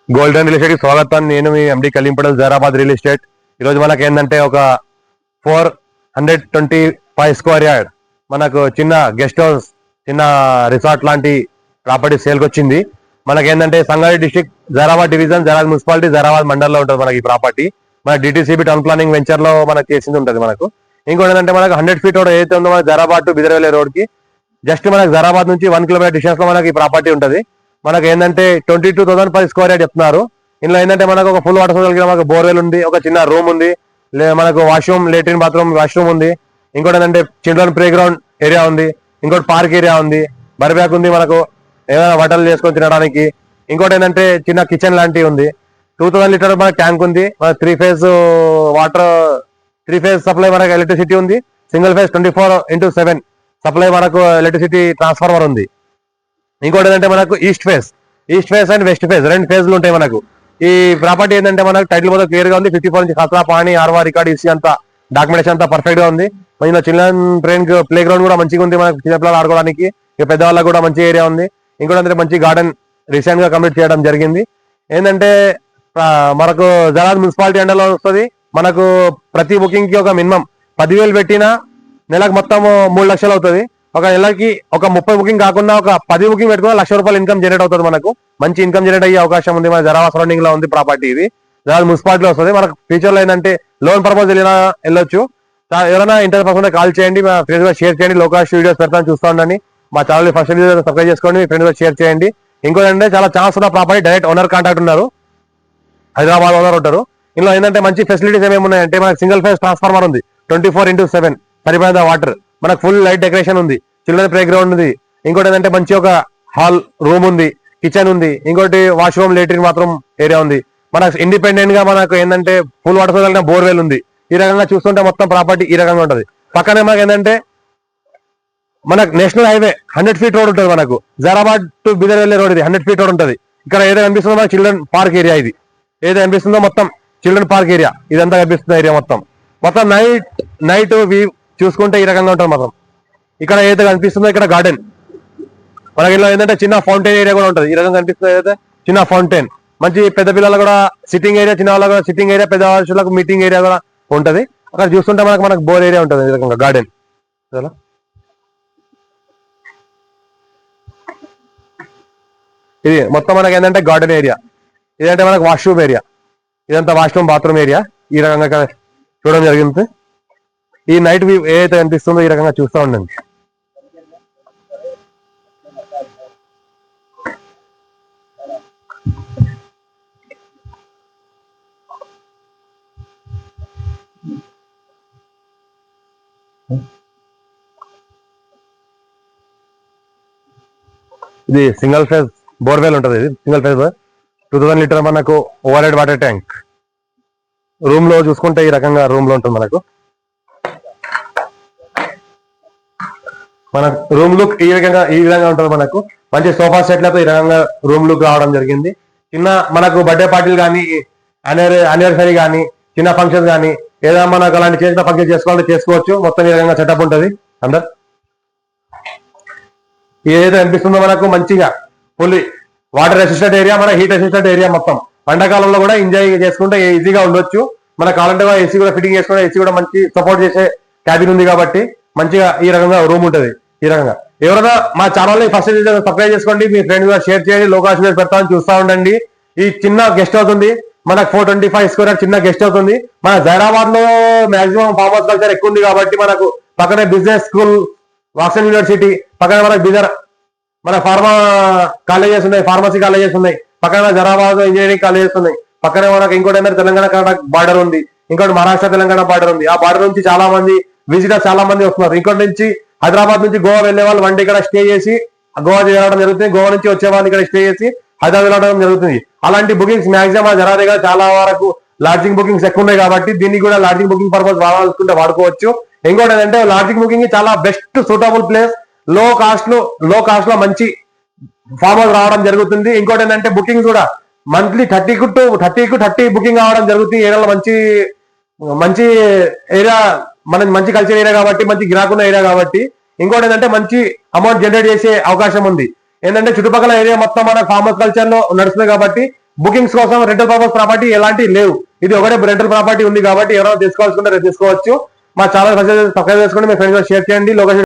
Golden real estate కి స్వాగతం. నేను మీ ఎండి కలీంపటల్ జైరాబాద్ రియల్ ఎస్టేట్. ఈరోజు మనకి ఏంటంటే ఒక 425 స్క్వేర్ యార్డ్ మనకు చిన్న గెస్ట్ హౌస్, చిన్న రిసార్ట్ లాంటి ప్రాపర్టీ సేల్కి వచ్చింది. మనకేంటంటే Sangareddy district, Zaheerabad division, Zaheerabad municipality, Zaheerabad మండల్లో ఉంటుంది మనకి ఈ ప్రాపర్టీ. మన డిటిసిబి టౌన్ ప్లానింగ్ వెంచర్ లో మనకి చేసింది ఉంటుంది. మనకు ఇంకోటి ఏంటంటే మనకు 100 feet రోడ్ ఏదైతే ఉందో మన జైరాబాద్ టు బిదరవెల్లి రోడ్ కి జస్ట్ మనకు జైరాబాద్ నుంచి 1 kilometer డిస్టెన్స్ లో మనకి ఈ ప్రాపర్టీ ఉంటుంది. మనకి ఏంటంటే 22,000 per square యార్డ్ చెప్తున్నారు. ఇందులో ఏంటంటే మనకు ఒక ఫుల్ వాటర్ సోర్స్, మనకు బోర్వెల్ ఉంది, ఒక చిన్న రూమ్ ఉంది, మనకు వాష్రూమ్, లేట్రిన్, బాత్రూమ్, వాష్రూమ్ ఉంది. ఇంకోటి ఏంటంటే చిల్డ్రన్ ప్లే గ్రౌండ్ ఏరియా ఉంది, ఇంకోటి పార్క్ ఏరియా ఉంది, బర్బ్యాక్ ఉంది, మనకు ఏదైనా వంటలు చేసుకొని తినడానికి. ఇంకోటి ఏంటంటే చిన్న కిచెన్ లాంటివి ఉంది. 2000 లీటర్ మనకు ట్యాంక్ ఉంది. మన 3 phase వాటర్, 3 phase సప్లై, మనకు ఎలక్ట్రిసిటీ ఉంది. సింగిల్ ఫేజ్ 24/7 సప్లై, మనకు ఎలక్ట్రిసిటీ ట్రాన్స్ఫార్మర్ ఉంది. ఇంకోటి ఏంటంటే మనకు east face and west face 2 phases ఉంటాయి మనకు. ఈ ప్రాపర్టీ ఏంటంటే మనకు టైటిల్ మొత్తం క్లియర్ గా ఉంది. 54 నుంచి ఖతరా, పాణి, ఆర్వా రికార్డ్, ఇసి అంతా డాక్యుమెంటేషన్ అంతా పర్ఫెక్ట్ గా ఉంది. మన చిల్డ్రన్ ప్లే గ్రౌండ్ కూడా మంచిగా ఉంది, మనకు చిన్నపిల్లలు ఆడుకోవడానికి, పెద్దవాళ్ళకి కూడా మంచి ఏరియా ఉంది. ఇంకోటి అంటే మంచి గార్డెన్ రీసెంట్ గా కంప్లీట్ చేయడం జరిగింది. ఏంటంటే మనకు జైరాబాద్ మున్సిపాలిటీ అండర్లో వస్తుంది. మనకు ప్రతి బుకింగ్ కి ఒక మినిమం 10,000 పెట్టినా నెలకు మొత్తం 3 లక్షలు అవుతుంది. ఒక నెలకి ఒక 30 బుకింగ్ కాకుండా ఒక 10 బుకింగ్ పెట్టుకున్న ₹1,00,000 ఇన్కమ్ జనరేట్ అవుతుంది. మనకు మంచి ఇన్కమ్ జనరేట్ అయ్యే అవకాశం ఉంది. మన జైరాబాద్ సరౌండింగ్ లో ఉంది ప్రాపర్టీ. ఇది జైరాబాద్ మున్సిపాలిటీలో వస్తుంది. మనకు ఫ్యూచర్ లో ఏంటంటే లోన్ పర్పస్ వెళ్ళొచ్చు. ఎవరైనా ఇంట్రెస్ట్ పర్సన్ కాల్ చేయండి, మా ఫ్రెండ్స్ గా షేర్ చేయండి. లోకాస్ట్ వీడియోస్ పెడతాను, చూస్తా ఉండండి. మా ఛానల్ ఫస్ట్ సబ్స్క్రైబ్ చేసుకోండి, మీ ఫ్రెండ్స్ గా షేర్ చేయండి. ఇంకోటి అంటే చాలా ఛాన్స్ ఉన్న ప్రాపర్టీ, డైరెక్ట్ ఓనర్ కాంటాక్ట్ ఉన్నారు, హైదరాబాద్ ఓనర్ ఉంటారు. ఇందులో ఏంటంటే మంచి ఫెసిలిటీస్ ఏమేమి ఉన్నాయంటే మనకు సింగిల్ ఫేజ్ ట్రాన్స్ఫార్మర్ ఉంది, 24/7 సరిపోయిన వాటర్, మనకు ఫుల్ లైట్ డెకరేషన్ ఉంది, చిల్డ్రన్ ప్లే గ్రౌండ్ ఉంది. ఇంకోటి ఏంటంటే మంచి ఒక హాల్ రూమ్ ఉంది, కిచెన్ ఉంది, ఇంకోటి వాష్రూమ్, లేట్రిన్, బాత్రూమ్ ఏరియా ఉంది. మనకు ఇండిపెండెంట్ గా మనకు ఏంటంటే ఫుల్ వాటర్ సోర్స్ కలిగిన బోర్వెల్ ఉంది. ఈ రకంగా చూస్తుంటే మొత్తం ప్రాపర్టీ ఈ రకంగా ఉంటుంది. పక్కనే మనకు ఏంటంటే మనకు నేషనల్ హైవే 100 feet రోడ్ ఉంటుంది. మనకు జైరాబాద్ టు బిదరవెల్లి రోడ్, ఇది 100 feet రోడ్ ఉంటుంది. ఇక్కడ ఏదో కనిపిస్తుందో మనకు చిల్డ్రన్ పార్క్ ఏరియా, ఇది ఏదో కనిపిస్తుందో మొత్తం చిల్డ్రన్ పార్క్ ఏరియా, ఇదంతా కనిపిస్తుంది ఏరియా మొత్తం. నైట్ వ్యూ చూసుకుంటే ఈ రకంగా ఉంటుంది మొత్తం. ఇక్కడ ఏదైతే కనిపిస్తుందో ఇక్కడ గార్డెన్, మనకి ఇలా ఏంటంటే చిన్న ఫౌంటైన్ ఏరియా కూడా ఉంటుంది. ఈ రకంగా కనిపిస్తుంది ఏదైతే చిన్న ఫౌంటైన్, మంచి పెద్ద పిల్లలు కూడా సిట్టింగ్ ఏరియా, చిన్న వాళ్ళకు కూడా సిట్టింగ్ ఏరియా, పెద్ద వాళ్ళకు మీటింగ్ ఏరియా కూడా ఉంటుంది. అక్కడ చూస్తుంటే మనకు బోర్ ఏరియా ఉంటుంది. ఈ రకంగా గార్డెన్, ఇది మొత్తం మనకి ఏంటంటే గార్డెన్ ఏరియా. ఇదంటే మనకు వాష్రూమ్ ఏరియా, ఇదంతా వాష్రూమ్, బాత్రూమ్ ఏరియా. ఈ రకంగా చూడడం జరిగింది. ఈ నైట్ వ్యూ ఏదైతే కనిపిస్తుందో ఈ రకంగా చూస్తూ ఉండండి. ఇది సింగిల్ ఫేజ్ బోర్వెల్ ఉంటుంది. ఇది సింగిల్ ఫేజ్ 2000 లీటర్ మనకు over head water tank. Room లో చూసుకుంటే ఈ రకంగా రూమ్ లో ఉంటుంది. మన రూమ్ లుక్ ఈ విధంగా ఉంటుంది. మనకు మంచి సోఫా సెట్లతో ఈ రకంగా రూమ్ లుక్ రావడం జరిగింది. చిన్న మనకు బర్త్డే పార్టీలు కానీ, యానివర్సరీ కానీ, చిన్న ఫంక్షన్స్ కానీ, ఏదైనా మనకు అలాంటి చేసిన ఫంక్షన్ చేసుకోవాలంటే చేసుకోవచ్చు. మొత్తం ఈ రకంగా సెటప్ ఉంటుంది. అందరు ఏదైతే అనిపిస్తుందో మనకు మంచిగా ఫుల్లీ వాటర్ రెసిస్టెంట్ ఏరియా, మన హీట్ రెసిస్టెంట్ ఏరియా. మొత్తం ఎండాకాలంలో కూడా ఎంజాయ్ చేసుకుంటే ఈజీగా ఉండొచ్చు. మనకు కావాలంటే ఏసీ కూడా ఫిట్టింగ్ చేసుకుంటే ఏసీ కూడా మంచి సపోర్ట్ చేసే క్యాబిన్ ఉంది కాబట్టి మంచిగా ఈ రకంగా రూమ్ ఉంటుంది. ఈ రకంగా ఎవరైనా మా ఛానల్ ని ఫస్ట్ సబ్స్క్రైబ్ చేసుకోండి, మీ ఫ్రెండ్స్ కూడా షేర్ చేయండి, లోకాస్ట్ వీడియోస్ పెడతామని చూస్తూ ఉండండి. ఈ చిన్న గెస్ట్ హౌస్ ఉంది మనకు 425 స్క్వేర్ యార్డ్ చిన్న గెస్ట్ హౌస్ ఉంది. మన జైరాబాద్ లో మాక్సిమం ఫార్మ్ హౌస్ కల్చర్ ఎక్కువ ఉంది కాబట్టి మనకు పక్కనే బిజినెస్ స్కూల్, వాక్సన్ యూనివర్సిటీ, పక్కన మనకు మన ఫార్మా కాలేజెస్ ఉన్నాయి, ఫార్మసీ కాలేజెస్ ఉన్నాయి, పక్కన జైరాబాద్ ఇంజనీరింగ్ కాలేజెస్ ఉన్నాయి. పక్కనే మనకు ఇంకోటి ఏంటంటే తెలంగాణ కర్ణాటక బార్డర్ ఉంది, ఇంకోటి మహారాష్ట్ర తెలంగాణ బార్డర్ ఉంది. ఆ బార్డర్ నుంచి చాలా మంది విజిటర్స్ చాలా మంది వస్తున్నారు. ఇంకోటి నుంచి హైదరాబాద్ నుంచి గోవా వెళ్లే వాళ్ళు 1 day ఇక్కడ స్టే చేసి గోవా చేయడం జరుగుతుంది. గోవా నుంచి వచ్చే వాళ్ళు ఇక్కడ స్టే చేసి హైదరాబాద్ వెళ్ళడం జరుగుతుంది. అలాంటి బుకింగ్స్ మాక్సిమం జరా దగ్గర చాలా వరకు లాడ్జింగ్ బుకింగ్స్ ఎక్కువ ఉన్నాయి కాబట్టి దీన్ని కూడా లాడ్జింగ్ బుకింగ్ పర్పస్ వాడాలనుకుంటే వాడుకోవచ్చు. ఇంకోటి ఏంటంటే లాడ్జింగ్ బుకింగ్ చాలా బెస్ట్ సూటబుల్ ప్లేస్, లో కాస్ట్ లో మంచి ఫామ్ హౌస్ రావడం జరుగుతుంది. ఇంకోటి ఏంటంటే బుకింగ్ కూడా మంత్లీ 30 బుకింగ్ రావడం జరుగుతుంది. ఏరియాలో మంచి ఏరియా, మన మంచి కల్చర్ ఏరియా కాబట్టి, మంచి గిరాకున్న ఏరియా కాబట్టి. ఇంకోటి ఏంటంటే మంచి అమౌంట్ జనరేట్ చేసే అవకాశం ఉంది. ఏంటంటే చుట్టుపక్కల ఏరియా మొత్తం మన ఫార్మర్స్ కల్చర్ లో నడుస్తుంది కాబట్టి బుకింగ్స్ కోసం రెంటల్ పర్పస్ ప్రాపర్టీ ఎలాంటి లేవు. ఇది ఒకటే రెంటల్ ప్రాపర్టీ ఉంది కాబట్టి ఎవరైనా తీసుకోవాల్సింటే తీసుకోవచ్చు. మా ఛానల్ సబ్స్క్రైబ్ చేసుకోండి, మీ ఫ్రెండ్స్ షేర్ చేయండి. లొకేషన్